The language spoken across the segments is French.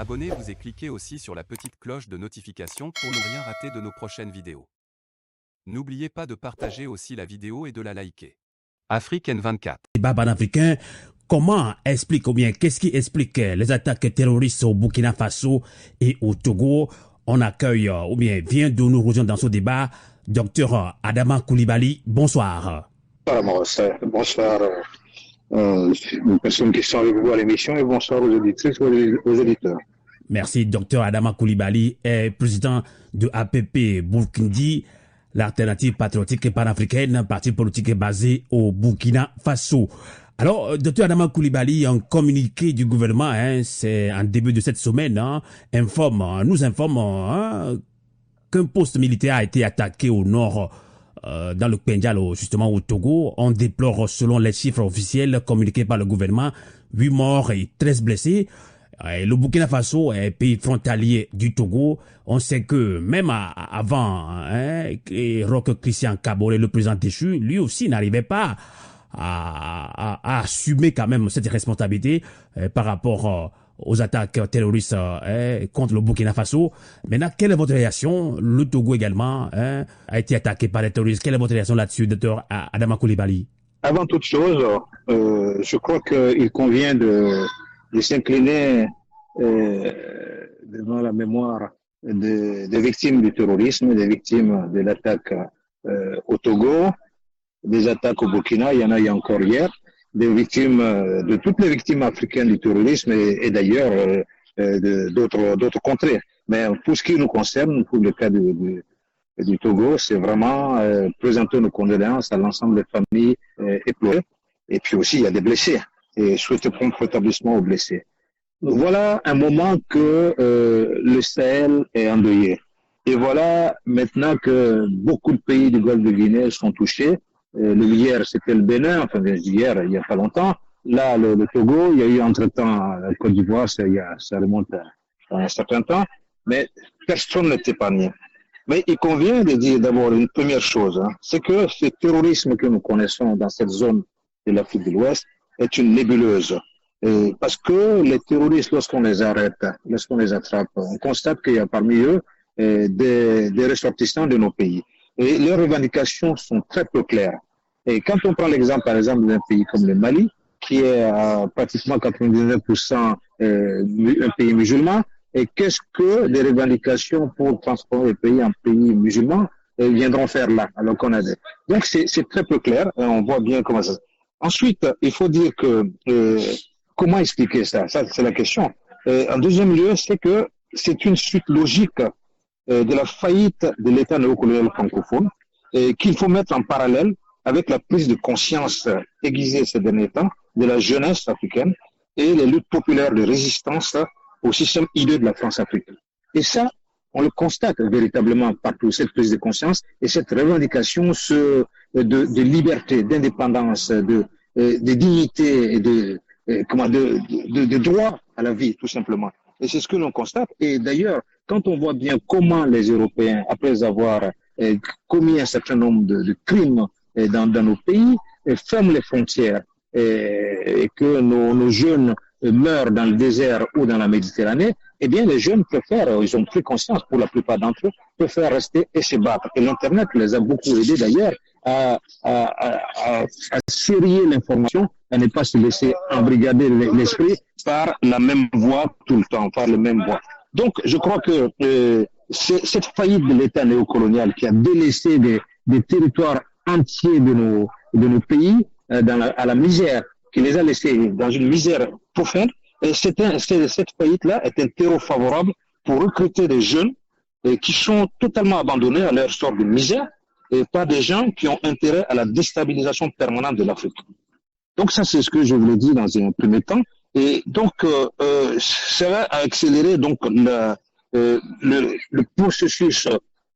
Abonnez-vous et cliquez aussi sur la petite cloche de notification pour ne rien rater de nos prochaines vidéos. N'oubliez pas de partager aussi la vidéo et de la liker. Afrique N24. Débat panafricain, comment explique ou bien qu'est-ce qui explique les attaques terroristes au Burkina Faso et au Togo? On accueille ou bien vient de nous rejoindre dans ce débat Dr Adama Coulibaly. Bonsoir. Bonsoir aux personnes qui sont avec vous à l'émission et bonsoir aux auditrices et aux éditeurs. Merci. Dr Adama Coulibaly est président de APP Burkindi, l'alternative patriotique et panafricaine, parti politique basé au Burkina Faso. Alors, Dr Adama Coulibaly, un communiqué du gouvernement, c'est en début de cette semaine, nous informe qu'un poste militaire a été attaqué au nord, dans le Pendjal, justement au Togo. On déplore, selon les chiffres officiels communiqués par le gouvernement, 8 morts et 13 blessés. Le Burkina Faso est pays frontalier du Togo. On sait que même avant, Roch Christian Kaboré, le président déchu, lui aussi n'arrivait pas à assumer quand même cette responsabilité par rapport aux attaques terroristes contre le Burkina Faso. Maintenant, quelle est votre réaction? Le Togo également a été attaqué par les terroristes. Quelle est votre réaction là-dessus, Dr Adama Coulibaly? Avant toute chose, je crois qu'il convient de s'incliner devant la mémoire des victimes du terrorisme, des victimes de l'attaque au Togo, des attaques au Burkina, il y en a encore hier, des victimes, de toutes les victimes africaines du terrorisme et d'ailleurs d'autres contrées. Mais pour ce qui nous concerne, pour le cas du Togo, c'est vraiment présenter nos condoléances à l'ensemble des familles éplorées. Et puis aussi, il y a des blessés et souhaiter prompt rétablissement aux blessés. Voilà un moment que le Sahel est endeuillé. Et voilà maintenant que beaucoup de pays du Golfe de Guinée sont touchés. Hier, c'était le Bénin, enfin hier, il n'y a pas longtemps. Là, le Togo, il y a eu entre-temps la Côte d'Ivoire, ça remonte à un certain temps, mais personne n'est épargné. Mais il convient de dire d'abord une première chose, c'est que ce terrorisme que nous connaissons dans cette zone de l'Afrique de l'Ouest est une nébuleuse. Parce que les terroristes, lorsqu'on les arrête, lorsqu'on les attrape, on constate qu'il y a parmi eux des ressortissants de nos pays. Et leurs revendications sont très peu claires. Et quand on prend l'exemple, par exemple, d'un pays comme le Mali, qui est à pratiquement 99% un pays musulman, et qu'est-ce que des revendications pour transformer le pays en pays musulman viendront faire là, alors qu'on a des... Donc c'est très peu clair, on voit bien comment ça... Ensuite, il faut dire que comment expliquer ça? Ça, c'est la question. En deuxième lieu, c'est que c'est une suite logique de la faillite de l'État néocolonial francophone et qu'il faut mettre en parallèle avec la prise de conscience aiguisée ces derniers temps de la jeunesse africaine et les luttes populaires de résistance au système hideux de la France africaine. Et ça, on le constate véritablement partout, cette prise de conscience et cette revendication de liberté, d'indépendance, de dignité et de droit à la vie, tout simplement. Et c'est ce que l'on constate. Et d'ailleurs, quand on voit bien comment les Européens, après avoir commis un certain nombre de crimes dans nos pays, ferment les frontières et que nos jeunes meurent dans le désert ou dans la Méditerranée, eh bien les jeunes préfèrent, ils ont pris conscience pour la plupart d'entre eux, préfèrent rester et se battre. Et l'Internet les a beaucoup aidés d'ailleurs à serrer l'information, à ne pas se laisser embrigader l'esprit par la même voie tout le temps, par la même voie. Donc je crois que cette faillite de l'État néocolonial qui a délaissé des territoires entiers de nos pays à la misère, qui les a laissés dans une misère profonde, et cette faillite-là est un terreau favorable pour recruter des jeunes qui sont totalement abandonnés à leur sort de misère et pas des gens qui ont intérêt à la déstabilisation permanente de l'Afrique. Donc ça, c'est ce que je voulais dire dans un premier temps. Et donc, ça va accélérer donc le processus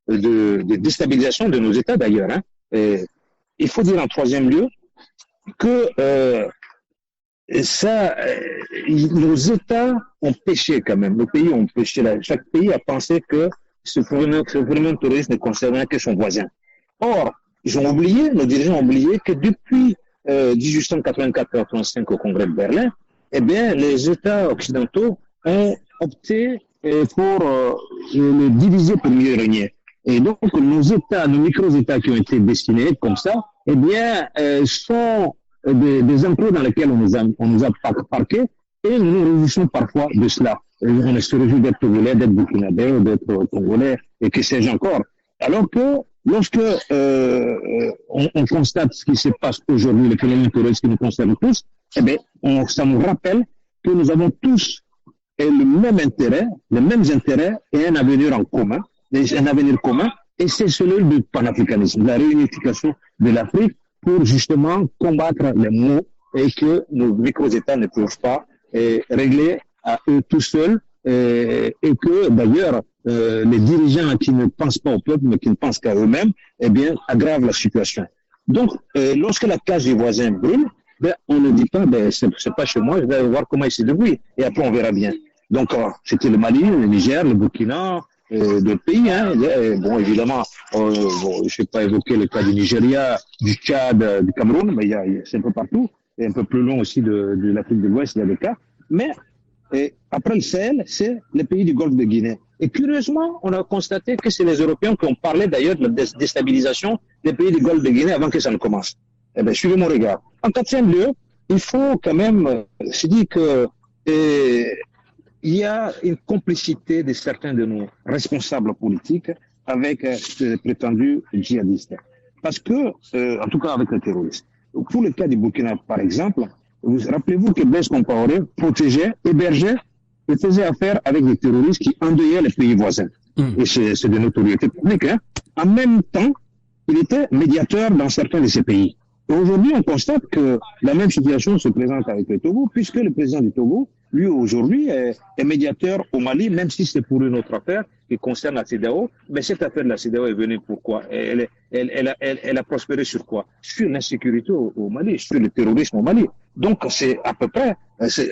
de déstabilisation de nos États d'ailleurs. Il faut dire en troisième lieu que nos États ont péché quand même. Nos pays ont péché. Chaque pays a pensé que ce phénomène terroriste ne concernait que son voisin. Or, nos dirigeants ont oublié que depuis 1884-85 au Congrès de Berlin, eh bien, les États occidentaux ont opté pour le diviser pour mieux régner. Et donc, nos États, nos micro-États qui ont été destinés comme ça, eh bien, sont des enclos dans lesquels on nous a parqués et nous nous réjouissons parfois de cela. On se réjouit d'être Togolais, d'être Burkinabé, d'être Congolais et que sais-je encore. Alors que lorsque on constate ce qui se passe aujourd'hui, le phénomène terroriste qui nous concerne tous, eh bien, ça nous rappelle que nous avons tous le même intérêt, les mêmes intérêts et un avenir en commun, et c'est celui du panafricanisme, la réunification de l'Afrique pour justement combattre les maux et que nos micro-États ne peuvent pas régler à eux tout seuls et que d'ailleurs les dirigeants qui ne pensent pas au peuple mais qui ne pensent qu'à eux-mêmes, eh bien, aggravent la situation. Donc, lorsque la case du voisin brûle, ben, on ne dit pas, ben, c'est pas chez moi, je vais voir comment il se débrouille et après on verra bien. Donc, c'était le Mali, le Niger, le Burkina, d'autres pays. Hein. Bon, évidemment, je ne vais pas évoquer le cas du Nigeria, du Tchad, du Cameroun, mais c'est un peu partout. Et un peu plus loin aussi de l'Afrique de l'Ouest, il y a des cas. Mais après le Sahel, c'est les pays du Golfe de Guinée. Et curieusement, on a constaté que c'est les Européens qui ont parlé d'ailleurs de la déstabilisation des pays du Golfe de Guinée avant que ça ne commence. Eh bien, suivez mon regard. En quatrième lieu, il faut quand même se dire que il y a une complicité de certains de nos responsables politiques avec ces prétendus djihadistes. Parce que, en tout cas avec les terroristes. Pour le cas du Burkina, par exemple, rappelez-vous que Blaise Compaoré protégeait, hébergeait et faisait affaire avec des terroristes qui endeuillaient les pays voisins. Et c'est de notoriété publique. Hein. En même temps, il était médiateur dans certains de ces pays. Et aujourd'hui, on constate que la même situation se présente avec le Togo, puisque le président du Togo, lui, aujourd'hui, est médiateur au Mali, même si c'est pour une autre affaire qui concerne la CEDEAO. Mais cette affaire de la CEDEAO est venue pourquoi? Elle a prospéré sur quoi? Sur l'insécurité au Mali, sur le terrorisme au Mali. Donc, c'est à peu près,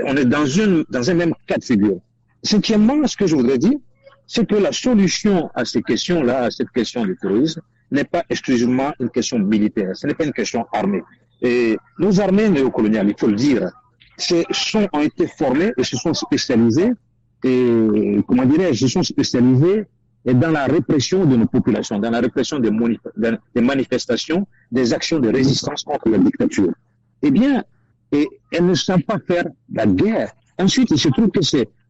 on est dans un même cas de figure. Cinquièmement, ce que je voudrais dire, c'est que la solution à ces questions-là, à cette question du terrorisme, n'est pas exclusivement une question militaire. Ce n'est pas une question armée. Et nos armées néocoloniales, il faut le dire, ont été formées et se sont spécialisées dans la répression de nos populations, dans la répression des manifestations, des actions de résistance contre la dictature. Eh bien, elles ne savent pas faire la guerre. Ensuite, il se trouve que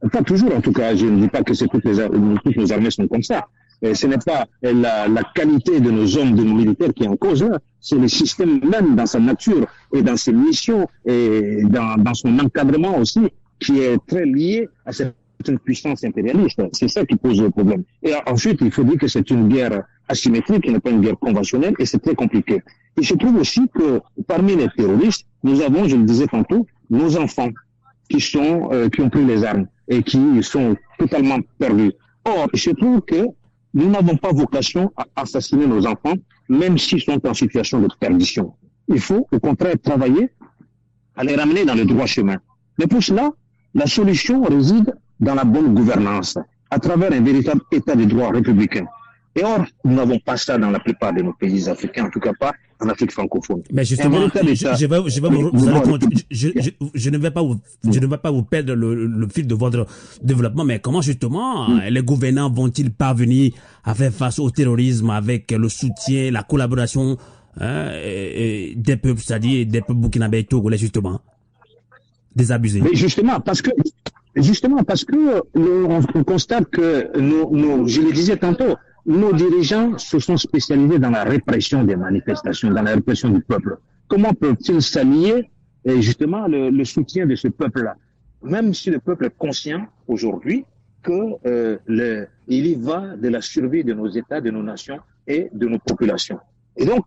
pas toujours en tout cas, je ne dis pas que toutes nos armées sont comme ça. Ce n'est pas la qualité de nos hommes, de nos militaires qui est en cause là, c'est le système même dans sa nature et dans ses missions et dans son encadrement aussi qui est très lié à cette puissance impérialiste. C'est ça qui pose le problème. Et ensuite, il faut dire que c'est une guerre asymétrique, qui n'est pas une guerre conventionnelle et c'est très compliqué. Il se trouve aussi que parmi les terroristes, nous avons, je le disais tantôt, nos enfants qui ont pris les armes et qui sont totalement perdus. Or, il se trouve que nous n'avons pas vocation à assassiner nos enfants, même s'ils sont en situation de perdition. Il faut, au contraire, travailler à les ramener dans le droit chemin. Mais pour cela, la solution réside dans la bonne gouvernance, à travers un véritable état de droit républicain. Et or, nous n'avons pas ça dans la plupart de nos pays africains, en tout cas pas en Afrique francophone. Mais justement, je ne vais pas vous perdre le fil de votre développement, mais comment justement les gouvernants vont-ils parvenir à faire face au terrorisme avec le soutien, la collaboration des peuples, c'est-à-dire des peuples burkinabés et togolais, justement, désabusés? Mais justement, parce que on constate que je le disais tantôt, nos dirigeants se sont spécialisés dans la répression des manifestations, dans la répression du peuple. Comment peuvent-ils s'allier justement le soutien de ce peuple-là? Même si le peuple est conscient aujourd'hui que il y va de la survie de nos États, de nos nations et de nos populations. Et donc,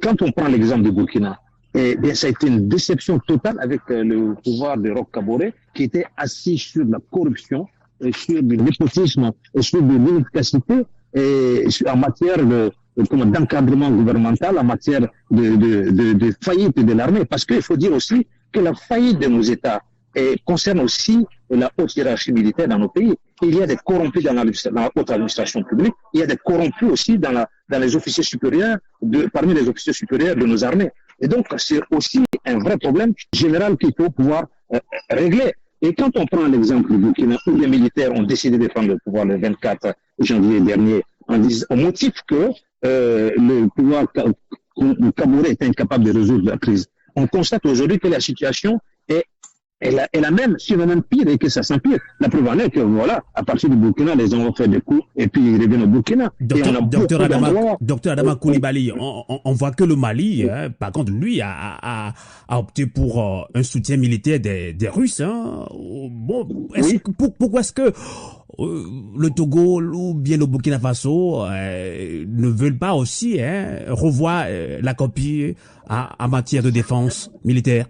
quand on prend l'exemple du Burkina, bien, ça a été une déception totale avec le pouvoir de Roch Kaboré qui était assis sur la corruption, et sur du népotisme, et sur de l'inefficacité en matière d'encadrement gouvernemental, en matière de faillite de l'armée. Parce qu'il faut dire aussi que la faillite de nos États concerne aussi la haute hiérarchie militaire dans nos pays. Il y a des corrompus dans la haute administration publique, il y a des corrompus aussi dans les officiers supérieurs, parmi les officiers supérieurs de nos armées. Et donc, c'est aussi un vrai problème général qu'il faut pouvoir régler. Et quand on prend l'exemple du Burkina, où les militaires ont décidé de prendre le pouvoir le 24 janvier dernier, au motif que le pouvoir camerounais est incapable de résoudre la crise, on constate aujourd'hui que la situation est la même, si elle même pire, et que ça s'empire. La preuve en est que, voilà, à partir du Burkina, les gens vont faire des coups, et puis ils reviennent au Burkina. Docteur Adama Koulibaly, on voit que le Mali, par contre, lui, a opté pour un soutien militaire des Russes. Hein. Bon, pourquoi est-ce que le Togo ou bien le Burkina Faso ne veulent pas aussi revoir la copie en matière de défense militaire?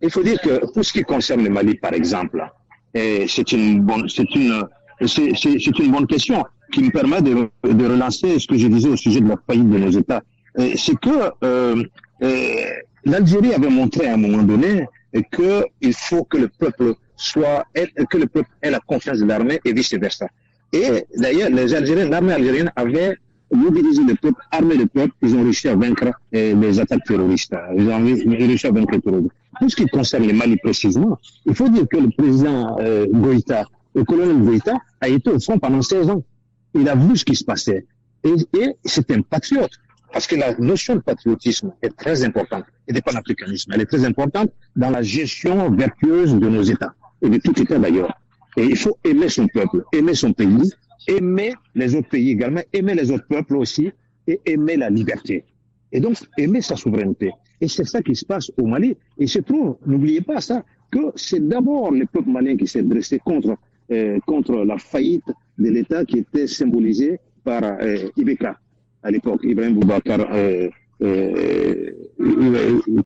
Il faut dire que pour ce qui concerne le Mali, par exemple, c'est une bonne question qui me permet de relancer ce que je disais au sujet de la faillite de nos États. C'est que l'Algérie avait montré à un moment donné qu'il faut que le peuple ait la confiance de l'armée et vice versa. Et d'ailleurs, l'armée algérienne avait mobilisé le peuple, armé le peuple, ils ont réussi à vaincre les attaques terroristes. Ils ont réussi à vaincre les terroristes. Pour ce qui concerne le Mali précisément, il faut dire que le président Goïta, le colonel Goïta, a été au front pendant 16 ans. Il a vu ce qui se passait. Et c'est un patriote. Parce que la notion de patriotisme est très importante. Et de panafricanisme, elle est très importante dans la gestion vertueuse de nos États. Et de tout État d'ailleurs. Et il faut aimer son peuple, aimer son pays, aimer les autres pays également, aimer les autres peuples aussi, et aimer la liberté. Et donc, aimer sa souveraineté. Et c'est ça qui se passe au Mali. Et se trouve, n'oubliez pas ça, que c'est d'abord le peuple malien qui s'est dressé contre la faillite de l'État qui était symbolisé par Ibeka, à l'époque, Ibrahim Boubacar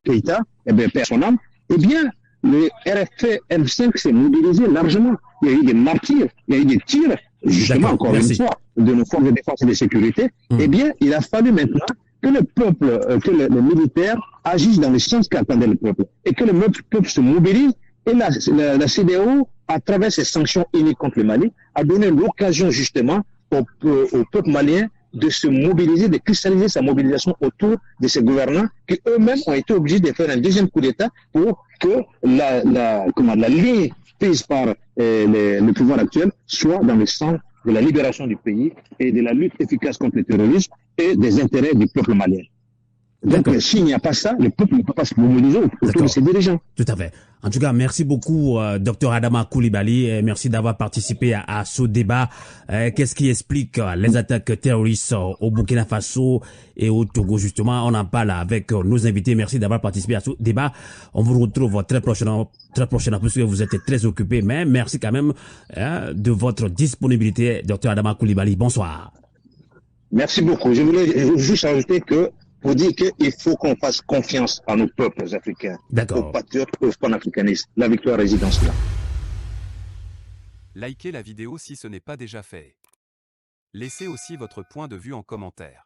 Keïta, perd son âme. Eh bien, le RF5 s'est mobilisé largement. Il y a eu des martyrs, il y a eu des tirs, justement, encore une fois, de nos forces de défense et de sécurité. Eh bien, il a fallu maintenant que le peuple, que les militaires agissent dans le sens qu'attendait le peuple et que le peuple se mobilise. Et la CEDEAO, à travers ses sanctions uniques contre le Mali, a donné l'occasion justement au peuple malien de se mobiliser, de cristalliser sa mobilisation autour de ses gouvernants qui eux-mêmes ont été obligés de faire un deuxième coup d'État pour que la ligne prise par le pouvoir actuel soit dans le sens de la libération du pays et de la lutte efficace contre le terrorisme et des intérêts du peuple malien. Donc, s'il n'y a pas ça, le peuple ne peut pas se mobiliser autour de ses dirigeants. Tout à fait. En tout cas, merci beaucoup, Dr Adama Koulibaly. Et merci d'avoir participé à ce débat. Qu'est-ce qui explique les attaques terroristes au Burkina Faso et au Togo, justement? On en parle avec nos invités. Merci d'avoir participé à ce débat. On vous retrouve très prochainement, puisque vous êtes très occupés. Mais merci quand même de votre disponibilité, Dr Adama Koulibaly. Bonsoir. Merci beaucoup. Je voulais juste ajouter que pour dire qu'il faut qu'on fasse confiance à nos peuples africains, aux patriotes, aux panafricanistes. La victoire réside dans cela. Likez la vidéo si ce n'est pas déjà fait. Laissez aussi votre point de vue en commentaire.